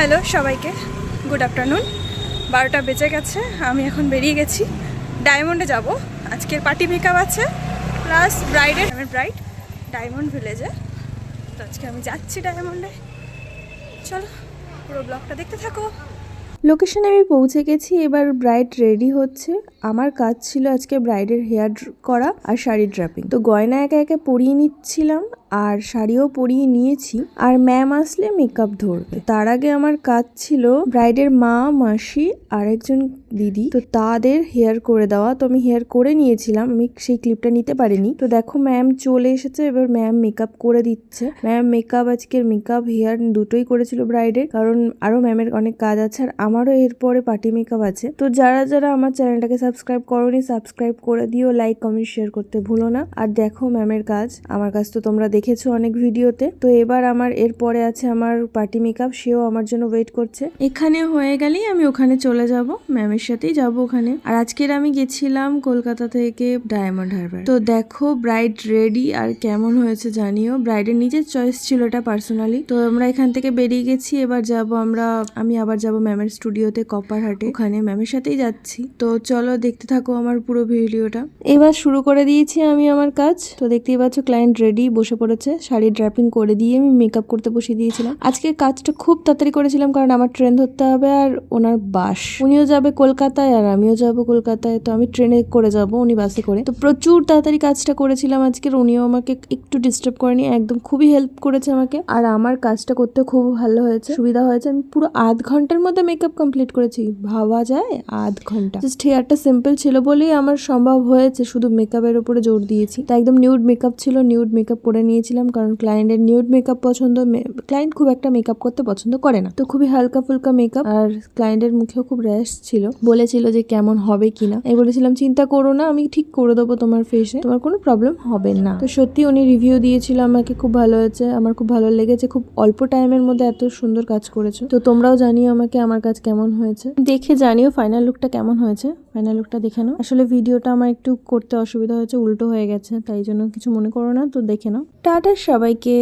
Hello সবাইকে, good afternoon. 12টা বেজে গেছে, আমি এখন বেরিয়ে গেছি। ডায়মন্ডে যাব। আজকের পার্টি মেকআপ আছে, প্লাস ব্রাইডের ব্রাইড ডায়মন্ড ভিলেজে। তো আজকে আমি যাচ্ছি ডায়মন্ডে। চলো পুরো ব্লগটা দেখতে থাকো। লোকেশনে আমি পৌঁছে গেছি। এবার ব্রাইড রেডি হচ্ছে। আমার কাজ ছিল আজকে ব্রাইডের হেয়ার করা আর শাড়ি ড্রাপিং। তো গয়না একে একে পরিয়ে নিচ্ছিলাম আর শাড়িও পরিয়ে নিয়েছি। আর ম্যাম আসলে মেকআপ ধরবে। তার আগে আমার কাজ ছিল ব্রাইডের মা, মাসি আর একজন দিদি, তো তাদের হেয়ার করে দেওয়া। তো আমি হেয়ার করে নিয়েছিলাম, আমি সেই ক্লিপটা নিতে পারিনি। তো দেখো ম্যাম চলে এসেছে, এবার ম্যাম মেকআপ করে দিচ্ছে। ম্যাম মেকআপ আজকের মেকআপ হেয়ার দুটোই করেছিল ব্রাইডের, কারণ আরো ম্যামের অনেক কাজ আছে আর আমারও এরপরে পার্টি মেকআপ আছে। তো যারা যারা আমার চ্যানেলটাকে সাবস্ক্রাইব করোনি, সাবস্ক্রাইব করে দিও, লাইক কমেন্ট শেয়ার করতে ভুলো না। আর দেখো ম্যামের কাজ, আমার কাজ তো তোমরা দেখেছো অনেক ভিডিওতে। তো এবার আমার এরপরে আছে আমার পার্টি মেকআপ, সেও আমার জন্য ওয়েট করছে। এখানে হয়ে গেলেই আমি ওখানে চলে যাব, ম্যামের সাথেই যাব ওখানে। আর আজকের আমি গেছিলাম কলকাতা থেকে ডায়মন্ড হারবার। তো দেখো ব্রাইড রেডি, আর কেমন হয়েছে জানিও। ব্রাইডের নিজের চয়েস ছিল এটা পার্সোনালি। তো আমরা এখান থেকে বেরিয়ে গেছি, এবার যাব আমি আবার যাব ম্যামের স্টুডিওতে কপারহাটে, ওখানে ম্যামের সাথেই যাচ্ছি। তো চলো দেখতে থাকো আমার পুরো ভিডিওটা। এবার শুরু করে দিয়েছি আমি আমার কাজ। তো দেখতেই পাচ্ছ ক্লায়েন্ট রেডি বসে পড়েছে, শাড়ি ড্রাপিং করে দিয়ে আমি মেকআপ করতে বসিয়ে দিয়েছিলাম। আজকে কাজটা খুব তাড়াতাড়ি করেছিলাম, কারণ আমার ট্রেন ধরতে হবে আর ওনার বাস, উনিও যাবে কলকাতায় আর আমিও যাব কলকাতায়। তো আমি ট্রেনে করে যাব, উনি বাসে করে। তো প্রচুর তাড়াতাড়ি কাজটা করেছিলাম আজকের। উনিও আমাকে একটু ডিস্টার্ব করেনি, একদম খুবই হেল্প করেছে আমাকে। আর আমার কাজটা করতে খুব ভালো হয়েছে, সুবিধা হয়েছে। আমি পুরো আধ ঘন্টার মধ্যে মেকআপ কমপ্লিট করেছি, ভাবা যায় আধ ঘন্টা। জাস্ট হেয়ারটা সিম্পল ছিল বলেই আমার সম্ভব হয়েছে, শুধু মেকআপের উপরে জোর দিয়েছি। তা একদম নিউড মেকআপ ছিল, নিউড মেকআপ করে নিয়েছিলাম, কারণ ক্লায়েন্টের নিউড মেকআপ পছন্দ। ক্লায়েন্ট খুব একটা মেকআপ করতে পছন্দ করে না, তো খুবই হালকা ফুলকা মেকআপ। আর ক্লায়েন্টের মুখেও খুব র্যাশ ছিল, বলেছিল যে কেমন হবে কিনা। আমি বলেছিলাম চিন্তা করো না, আমি ঠিক করে দেবো তোমার ফেসে, তোমার কোনো প্রবলেম হবে না। তো সত্যি উনি রিভিউ দিয়েছিল আমাকে, খুব ভালো হয়েছে, আমার খুব ভালো লেগেছে। খুব অল্প টাইমের মধ্যে এত সুন্দর কাজ করেছো। তো তোমরাও জানিও আমাকে আমার কাজ কেমন হয়েছে, দেখে জানিও ফাইনাল লুকটা কেমন হয়েছে। ফাইনাল লুকটা দেখে নাও। আসলে ভিডিওটা আমার একটু করতে অসুবিধা হয়েছে, উল্টো হয়ে গেছে, তাই জন্য কিছু মনে করো না। তো দেখে নাও। টাটা সবাইকে।